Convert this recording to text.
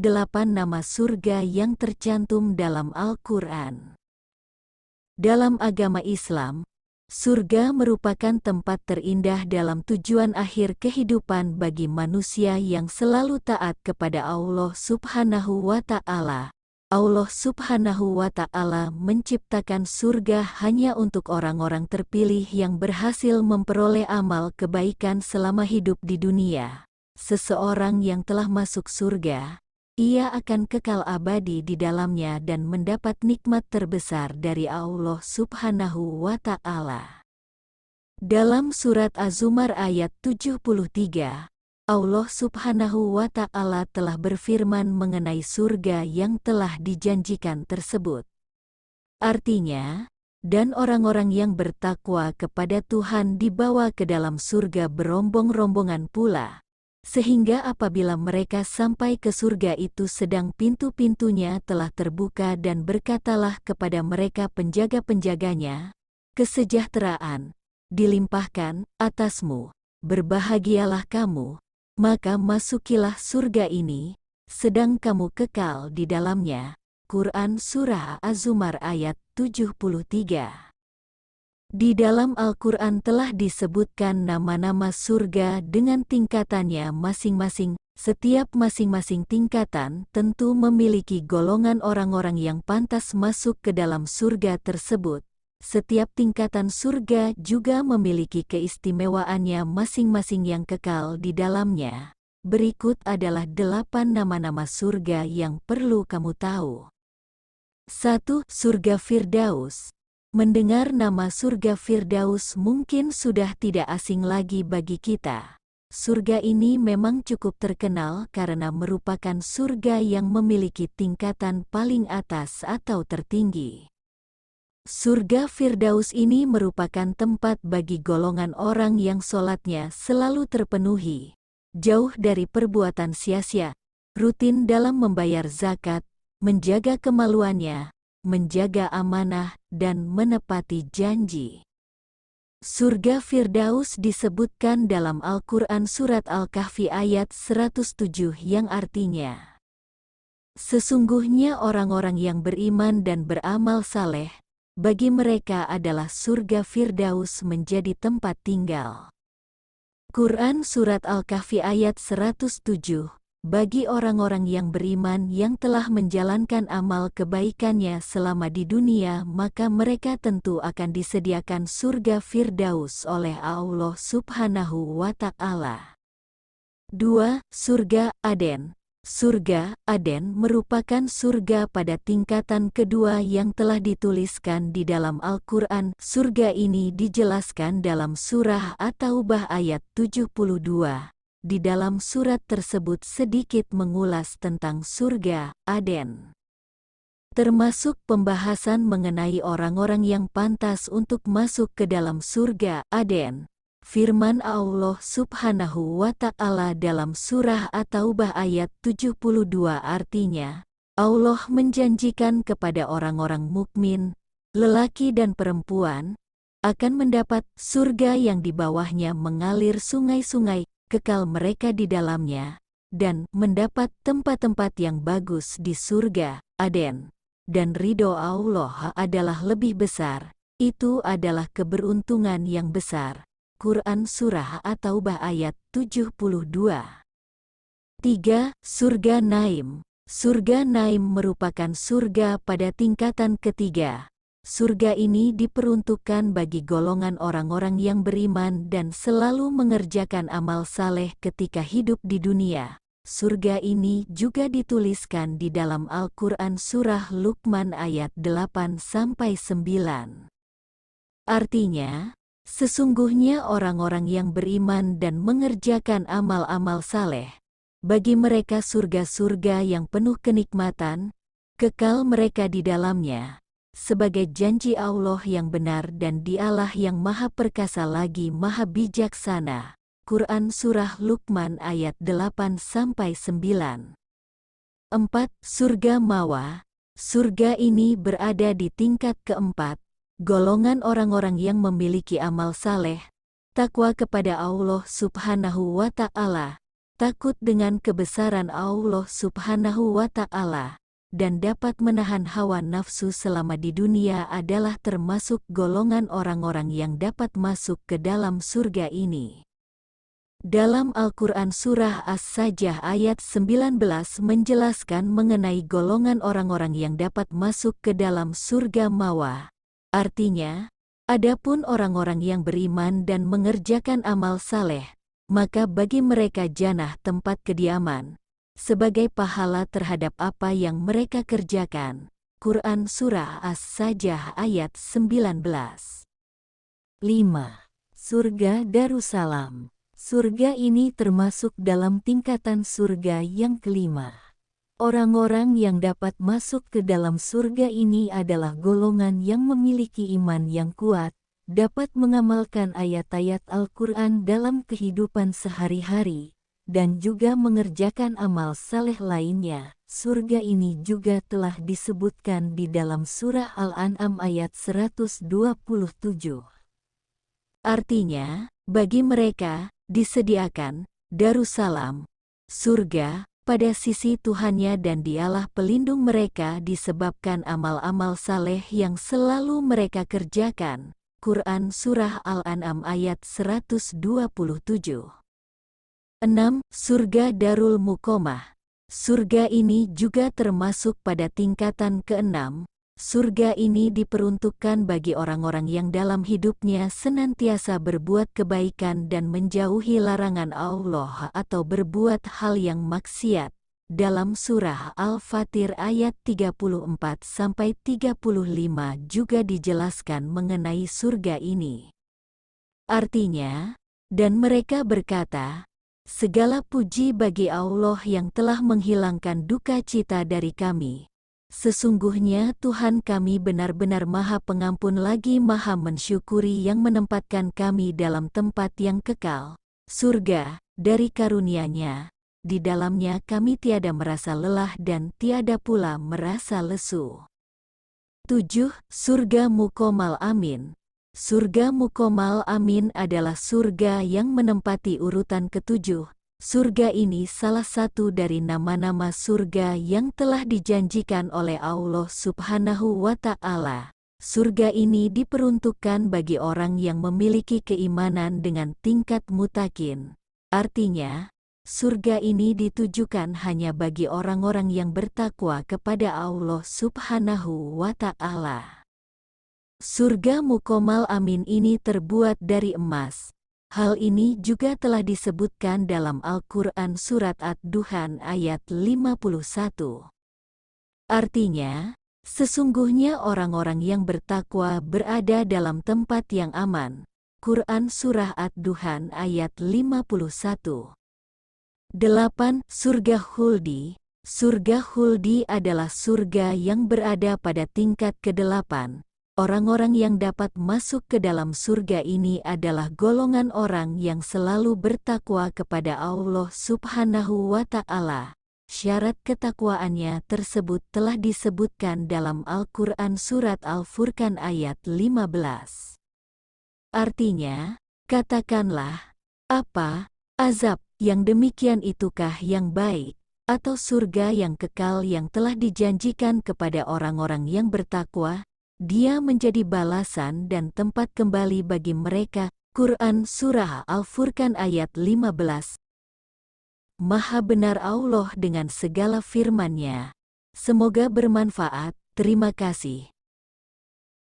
8 nama surga yang tercantum dalam Al-Quran. Dalam agama Islam, surga merupakan tempat terindah dalam tujuan akhir kehidupan bagi manusia yang selalu taat kepada Allah Subhanahu wa Ta'ala. Allah Subhanahu wa Ta'ala menciptakan surga hanya untuk orang-orang terpilih yang berhasil memperoleh amal kebaikan selama hidup di dunia. Seseorang yang telah masuk surga, ia akan kekal abadi di dalamnya dan mendapat nikmat terbesar dari Allah Subhanahu wa Ta'ala. Dalam surat Az-Zumar ayat 73, Allah Subhanahu wa Ta'ala telah berfirman mengenai surga yang telah dijanjikan tersebut. Artinya, dan orang-orang yang bertakwa kepada Tuhan dibawa ke dalam surga berombong-rombongan pula. Sehingga apabila mereka sampai ke surga itu sedang pintu-pintunya telah terbuka dan berkatalah kepada mereka penjaga-penjaganya, kesejahteraan dilimpahkan atasmu, berbahagialah kamu, maka masukilah surga ini, sedang kamu kekal di dalamnya. Quran Surah Az-Zumar ayat 73. Di dalam Al-Quran telah disebutkan nama-nama surga dengan tingkatannya masing-masing. Setiap masing-masing tingkatan tentu memiliki golongan orang-orang yang pantas masuk ke dalam surga tersebut. Setiap tingkatan surga juga memiliki keistimewaannya masing-masing yang kekal di dalamnya. Berikut adalah 8 nama-nama surga yang perlu kamu tahu. 1. Surga Firdaus. Mendengar nama surga Firdaus mungkin sudah tidak asing lagi bagi kita. Surga ini memang cukup terkenal karena merupakan surga yang memiliki tingkatan paling atas atau tertinggi. Surga Firdaus ini merupakan tempat bagi golongan orang yang sholatnya selalu terpenuhi, jauh dari perbuatan sia-sia, rutin dalam membayar zakat, menjaga kemaluannya, menjaga amanah, dan menepati janji. Surga Firdaus disebutkan dalam Al-Quran Surat Al-Kahfi ayat 107 yang artinya, sesungguhnya orang-orang yang beriman dan beramal saleh, bagi mereka adalah surga Firdaus menjadi tempat tinggal. Quran Surat Al-Kahfi ayat 107. Bagi orang-orang yang beriman yang telah menjalankan amal kebaikannya selama di dunia, maka mereka tentu akan disediakan surga Firdaus oleh Allah Subhanahu wa Ta'ala. 2. Surga Aden. Surga Aden merupakan surga pada tingkatan kedua yang telah dituliskan di dalam Al-Quran. Surga ini dijelaskan dalam surah At-Taubah ayat 72. Di dalam surat tersebut sedikit mengulas tentang surga Aden, termasuk pembahasan mengenai orang-orang yang pantas untuk masuk ke dalam surga Aden. Firman Allah Subhanahu wa Ta'ala dalam surah At-Taubah ayat 72 artinya, Allah menjanjikan kepada orang-orang mukmin, lelaki dan perempuan, akan mendapat surga yang di bawahnya mengalir sungai-sungai, kekal mereka di dalamnya, dan mendapat tempat-tempat yang bagus di surga Aden. Dan ridho Allah adalah lebih besar, itu adalah keberuntungan yang besar. Quran Surah At-Taubah ayat 72. 3. Surga Naim. Surga Naim merupakan surga pada tingkatan ketiga. Surga ini diperuntukkan bagi golongan orang-orang yang beriman dan selalu mengerjakan amal saleh ketika hidup di dunia. Surga ini juga dituliskan di dalam Al-Quran Surah Luqman ayat 8-9. Artinya, sesungguhnya orang-orang yang beriman dan mengerjakan amal-amal saleh, bagi mereka surga-surga yang penuh kenikmatan, kekal mereka di dalamnya, sebagai janji Allah yang benar dan Dialah yang Maha Perkasa lagi Maha Bijaksana. Quran Surah Luqman ayat 8-9. 4. Surga Mawa. Surga ini berada di tingkat keempat, golongan orang-orang yang memiliki amal saleh, takwa kepada Allah Subhanahu wa Ta'ala, takut dengan kebesaran Allah Subhanahu wa Ta'ala, dan dapat menahan hawa nafsu selama di dunia adalah termasuk golongan orang-orang yang dapat masuk ke dalam surga ini. Dalam Al-Quran Surah As-Sajdah ayat 19 menjelaskan mengenai golongan orang-orang yang dapat masuk ke dalam surga Mawah. Artinya, adapun orang-orang yang beriman dan mengerjakan amal saleh, maka bagi mereka jannah tempat kediaman, sebagai pahala terhadap apa yang mereka kerjakan. Quran Surah As-Sajdah ayat 19. 5. Surga Darussalam. Surga ini termasuk dalam tingkatan surga yang kelima. Orang-orang yang dapat masuk ke dalam surga ini adalah golongan yang memiliki iman yang kuat, dapat mengamalkan ayat-ayat Al-Quran dalam kehidupan sehari-hari, dan juga mengerjakan amal saleh lainnya. Surga ini juga telah disebutkan di dalam surah Al-An'am ayat 127. Artinya, bagi mereka disediakan Darussalam, surga, pada sisi Tuhannya, dan dialah pelindung mereka disebabkan amal-amal saleh yang selalu mereka kerjakan. Quran Surah Al-An'am ayat 127. 6. Surga Darul Muqamah. Surga ini juga termasuk pada tingkatan ke-6. Surga ini diperuntukkan bagi orang-orang yang dalam hidupnya senantiasa berbuat kebaikan dan menjauhi larangan Allah atau berbuat hal yang maksiat. Dalam surah Al-Fatir ayat 34-35 juga dijelaskan mengenai surga ini. Artinya, dan mereka berkata, segala puji bagi Allah yang telah menghilangkan duka cita dari kami. Sesungguhnya Tuhan kami benar-benar Maha Pengampun lagi Maha Mensyukuri yang menempatkan kami dalam tempat yang kekal, surga, dari karunia-Nya. Di dalamnya kami tiada merasa lelah dan tiada pula merasa lesu. 7. Surga Muqamal Amin. Surga Muqamal Amin adalah surga yang menempati urutan ke-7. Surga ini salah satu dari nama-nama surga yang telah dijanjikan oleh Allah Subhanahu wa Ta'ala. Surga ini diperuntukkan bagi orang yang memiliki keimanan dengan tingkat mutakin. Artinya, surga ini ditujukan hanya bagi orang-orang yang bertakwa kepada Allah Subhanahu wa Ta'ala. Surga Muqamal Amin ini terbuat dari emas. Hal ini juga telah disebutkan dalam Al-Quran Surat Ad-Duhan ayat 51. Artinya, sesungguhnya orang-orang yang bertakwa berada dalam tempat yang aman. Quran Surah Ad-Duhan ayat 51. 8. Surga Khuldi. Surga Khuldi adalah surga yang berada pada tingkat ke-8. Orang-orang yang dapat masuk ke dalam surga ini adalah golongan orang yang selalu bertakwa kepada Allah Subhanahu wa Ta'ala. Syarat ketakwaannya tersebut telah disebutkan dalam Al-Quran Surat Al-Furqan ayat 15. Artinya, katakanlah, apa azab yang demikian itukah yang baik, atau surga yang kekal yang telah dijanjikan kepada orang-orang yang bertakwa? Dia menjadi balasan dan tempat kembali bagi mereka. Quran Surah Al-Furqan ayat 15. Maha benar Allah dengan segala firman-Nya. Semoga bermanfaat. Terima kasih.